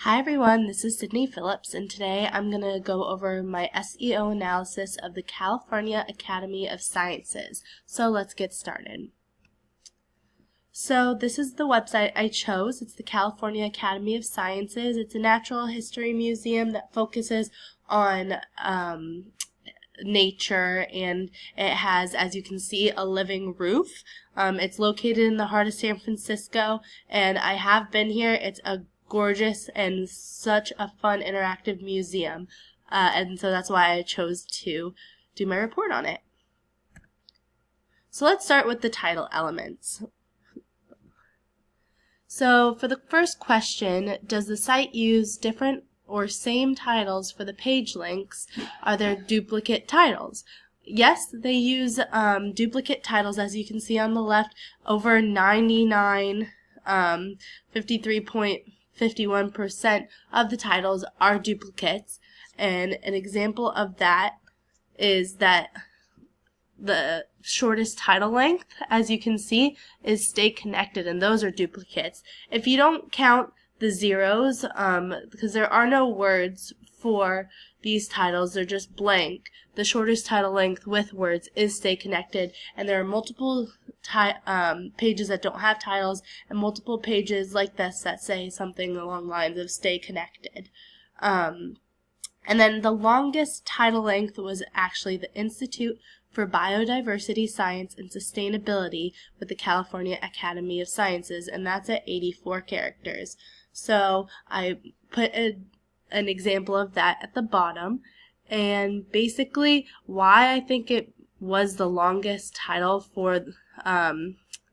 Hi everyone, this is Sydney Phillips, and today I'm going to go over my SEO analysis of the California Academy of Sciences. So let's get started. So this is the website I chose. It's the California Academy of Sciences. It's a natural history museum that focuses on nature, and it has, as you can see, a living roof. It's located in the heart of San Francisco, and I have been here. It's a gorgeous and such a fun interactive museum, and so that's why I chose to do my report on it. So let's start with the title elements. So for the first question, does the site use different or same titles for the page links? Are there duplicate titles? Yes, they use duplicate titles, as you can see on the left. Over 53.51% of the titles are duplicates, and an example of that is that the shortest title length, as you can see, is Stay Connected, and those are duplicates. If you don't count the zeros, because there are no words for these titles, they're just blank, the shortest title length with words is Stay Connected, and there are multiple pages that don't have titles and multiple pages like this that say something along the lines of Stay Connected. And then the longest title length was actually the Institute for Biodiversity, Science, and Sustainability with the California Academy of Sciences, and that's at 84 characters. So I put an example of that at the bottom, and basically why I think it was the longest title for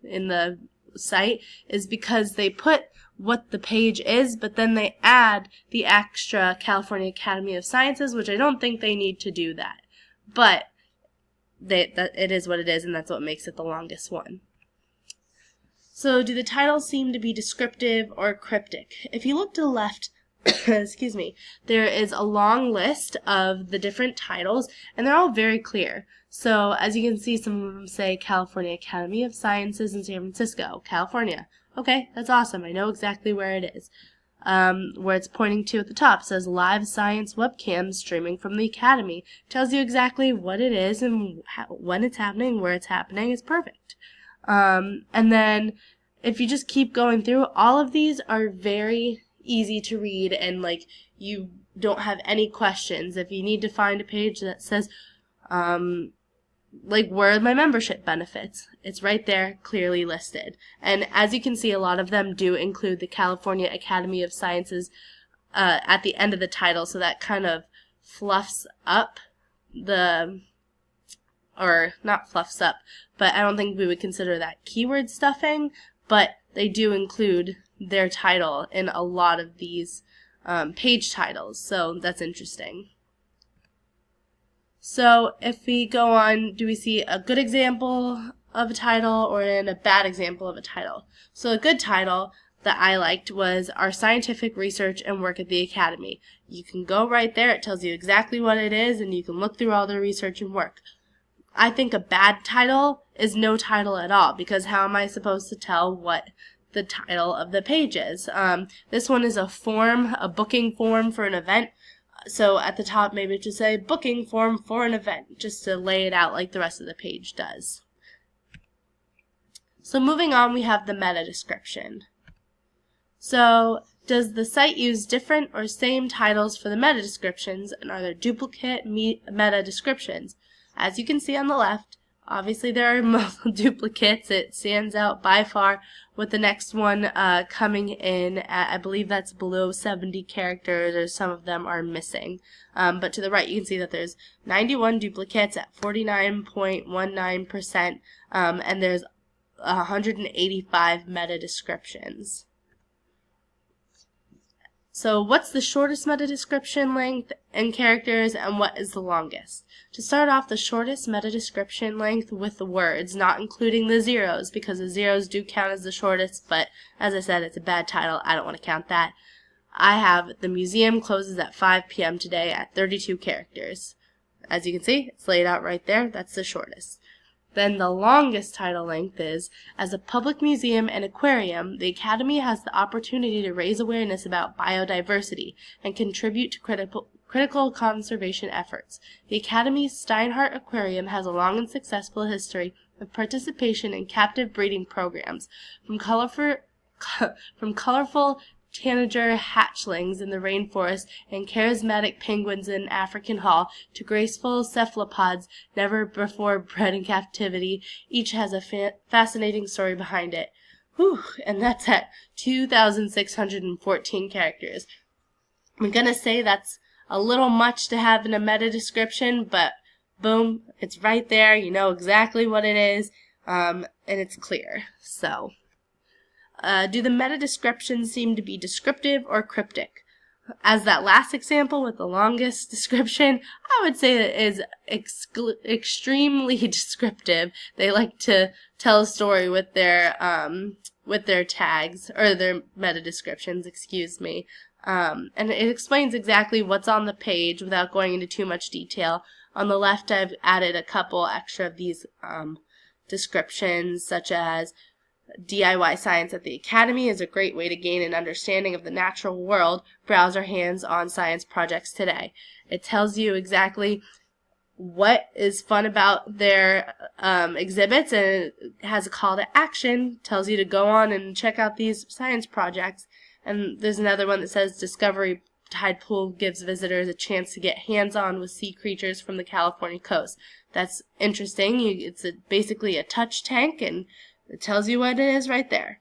in the site is because they put what the page is, but then they add the extra California Academy of Sciences, which I don't think they need to do that. But it is what it is, and that's what makes it the longest one. So do the titles seem to be descriptive or cryptic? If you look to the left, excuse me, there is a long list of the different titles, and they're all very clear. So as you can see, some of them say California Academy of Sciences in San Francisco, California. Okay, that's awesome. I know exactly where it is. Where it's pointing to at the top says Live Science Webcam streaming from the Academy. Tells you exactly what it is and when it's happening, where it's happening. It's perfect. And then if you just keep going through, all of these are very easy to read, and like you don't have any questions. If you need to find a page that says like, where are my membership benefits? It's right there, clearly listed. And as you can see, a lot of them do include the California Academy of Sciences at the end of the title, so that kind of fluffs up or not fluffs up, but I don't think we would consider that keyword stuffing, but they do include their title in a lot of these page titles, so that's interesting. So if we go on, do we see a good example of a title or a bad example of a title? So a good title that I liked was Our Scientific Research and Work at the Academy. You can go right there, it tells you exactly what it is, and you can look through all the research and work. I think a bad title is no title at all, because how am I supposed to tell what the title of the page is? This one is a booking form for an event. So at the top, maybe just say booking form for an event, just to lay it out like the rest of the page does. So moving on, we have the meta description. So does the site use different or same titles for the meta descriptions, and are there duplicate meta descriptions? As you can see on the left, obviously there are multiple duplicates. It stands out by far, with the next one coming in at, I believe that's below 70 characters, or some of them are missing. But to the right, you can see that there's 91 duplicates at 49.19%, and there's 185 meta descriptions. So what's the shortest meta description length in characters, and what is the longest? To start off, the shortest meta description length with the words, not including the zeros, because the zeros do count as the shortest, but as I said, it's a bad title. I don't want to count that. I have the museum closes at 5 p.m. today at 32 characters. As you can see, it's laid out right there. That's the shortest. Then the longest title length is, as a public museum and aquarium, the Academy has the opportunity to raise awareness about biodiversity and contribute to critical conservation efforts. The Academy's Steinhardt Aquarium has a long and successful history of participation in captive breeding programs, from colorful tanager hatchlings in the rainforest and charismatic penguins in African Hall to graceful cephalopods never before bred in captivity. Each has a fascinating story behind it. Whew, and that's at 2,614 characters. I'm going to say that's a little much to have in a meta description, but boom, it's right there. You know exactly what it is, and it's clear. So, do the meta descriptions seem to be descriptive or cryptic? As that last example with the longest description, I would say it is extremely descriptive. They like to tell a story with their tags, or their meta descriptions, excuse me. And it explains exactly what's on the page without going into too much detail. On the left, I've added a couple extra of these descriptions, such as DIY Science at the Academy is a great way to gain an understanding of the natural world. Browse our hands-on science projects today. It tells you exactly what is fun about their exhibits, and it has a call to action, tells you to go on and check out these science projects. And there's another one that says Discovery Tide Pool gives visitors a chance to get hands-on with sea creatures from the California coast. That's interesting. It's basically a touch tank, and it tells you what it is right there.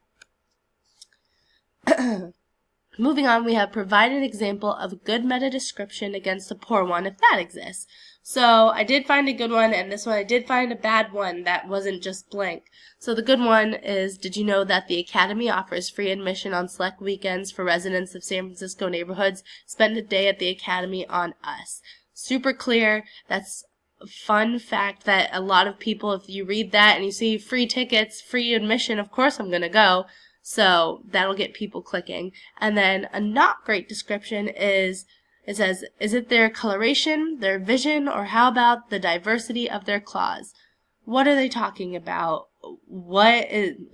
Moving on, we have provide an example of a good meta description against a poor one, if that exists. So I did find a good one, and this one I did find a bad one that wasn't just blank. So the good one is, did you know that the Academy offers free admission on select weekends for residents of San Francisco neighborhoods? Spend a day at the Academy on us. Super clear. That's a fun fact that a lot of people, if you read that and you see free tickets, free admission, of course I'm going to go. So that'll get people clicking. And then a not great description is, it says, is it their coloration, their vision, or how about the diversity of their claws? What are they talking about?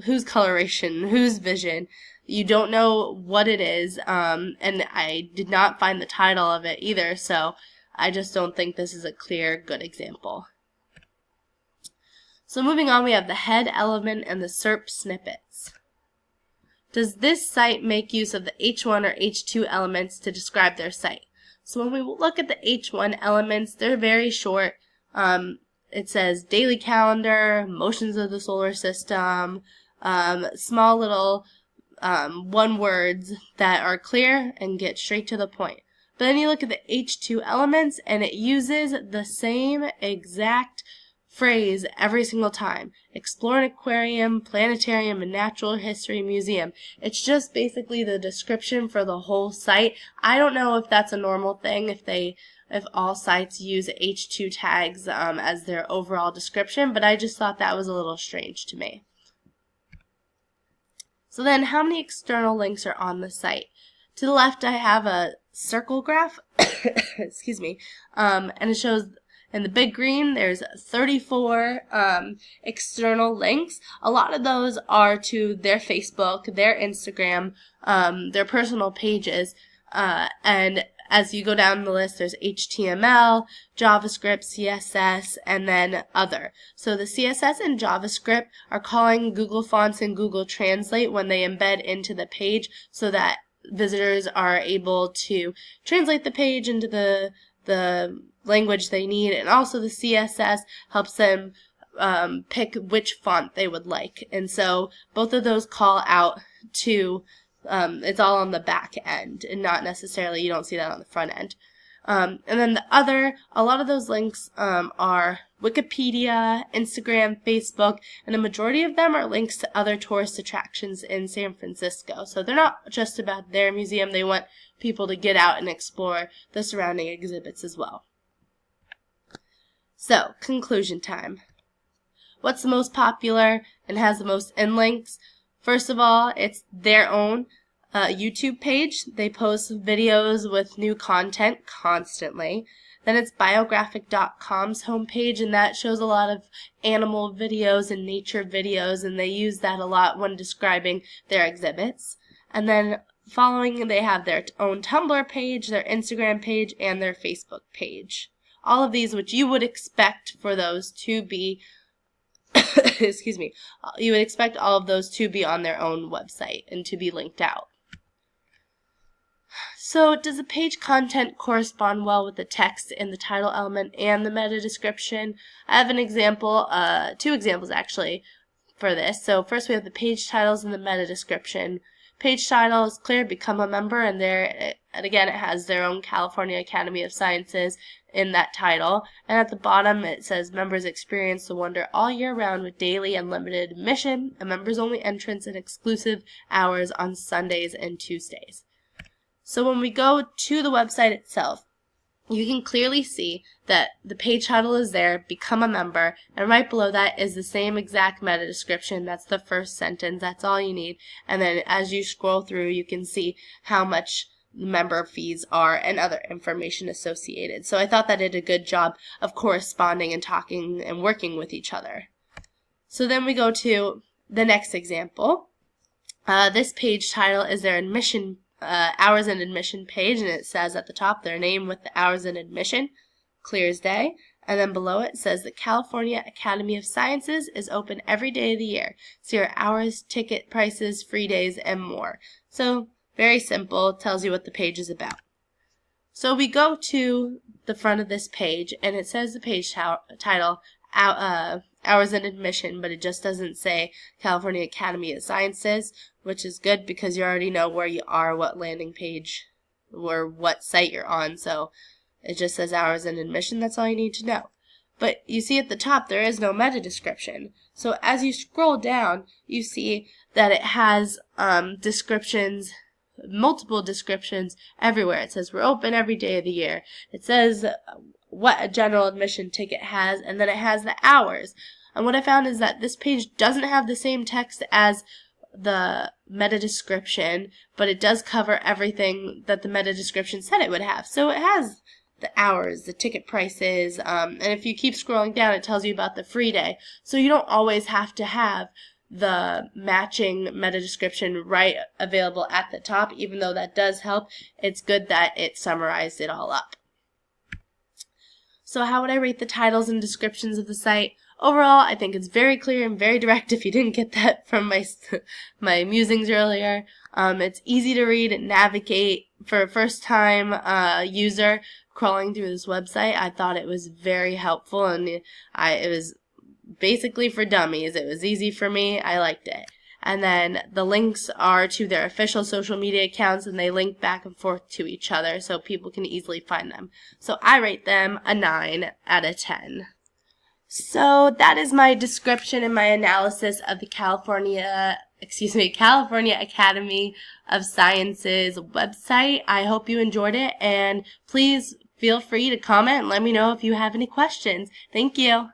Whose coloration, whose vision? You don't know what it is, and I did not find the title of it either, so I just don't think this is a clear, good example. So moving on, we have the head element and the SERP snippets. Does this site make use of the H1 or H2 elements to describe their site? So when we look at the H1 elements, they're very short. It says daily calendar, motions of the solar system, small little one words that are clear and get straight to the point. But then you look at the H2 elements, and it uses the same exact phrase every single time. Explore an aquarium, planetarium, and natural history museum. It's just basically the description for the whole site. I don't know if that's a normal thing, if all sites use H2 tags as their overall description, but I just thought that was a little strange to me. So then, how many external links are on the site? To the left, I have a circle graph, excuse me, and it shows in the big green, there's 34 external links. A lot of those are to their Facebook, their Instagram, their personal pages, and as you go down the list, there's HTML, JavaScript, CSS, and then other. So the CSS and JavaScript are calling Google Fonts and Google Translate when they embed into the page so that visitors are able to translate the page into the language they need, and also the CSS helps them pick which font they would like. And so both of those call out to, it's all on the back end, and not necessarily, you don't see that on the front end. And then a lot of those links are Wikipedia, Instagram, Facebook, and a majority of them are links to other tourist attractions in San Francisco. So they're not just about their museum, they want people to get out and explore the surrounding exhibits as well. So, conclusion time. What's the most popular and has the most links? First of all, it's their own YouTube page. They post videos with new content constantly. Then it's biographic.com's homepage, and that shows a lot of animal videos and nature videos, and they use that a lot when describing their exhibits. And then following, they have their own Tumblr page, their Instagram page, and their Facebook page. All of these which you would expect for those to be excuse me, you would expect all of those to be on their own website and to be linked out. So does the page content correspond well with the text in the title element and the meta description? I have an example, two examples actually for this. So first we have the page titles and the meta description. Page title is clear, become a member, and again it has their own California Academy of Sciences in that title. And at the bottom it says members experience the wonder all year round with daily unlimited admission, a members only entrance, and exclusive hours on Sundays and Tuesdays. So when we go to the website itself, you can clearly see that the page title is there, become a member, and right below that is the same exact meta description. That's the first sentence, that's all you need. And then as you scroll through, you can see how much the member fees are and other information associated. So I thought that did a good job of corresponding and talking and working with each other. So then we go to the next example. This page title is their admission hours and admission page, and it says at the top their name with the hours and admission, clear as day. And then below it says the California Academy of Sciences is open every day of the year. See your hours, ticket prices, free days, and more. So very simple, tells you what the page is about. So we go to the front of this page, and it says the page title, hours and admission, but it just doesn't say California Academy of Sciences, which is good because you already know where you are, what landing page or what site you're on. So it just says hours and admission. That's all you need to know. But you see at the top there is no meta description. So as you scroll down, you see that it has descriptions, multiple descriptions everywhere. It says we're open every day of the year. It says what a general admission ticket has, and then it has the hours. And what I found is that this page doesn't have the same text as the meta description, but it does cover everything that the meta description said it would have. So it has the hours, the ticket prices, and if you keep scrolling down, it tells you about the free day. So you don't always have to have the matching meta description right available at the top, even though that does help. It's good that it summarized it all up. So how would I rate the titles and descriptions of the site? Overall, I think it's very clear and very direct if you didn't get that from my musings earlier. It's easy to read and navigate. For a first-time user crawling through this website, I thought it was very helpful, and it was basically for dummies. It was easy for me. I liked it. And then the links are to their official social media accounts, and they link back and forth to each other so people can easily find them. So I rate them a 9 out of 10. So that is my description and my analysis of the California Academy of Sciences website. I hope you enjoyed it, and please feel free to comment and let me know if you have any questions. Thank you.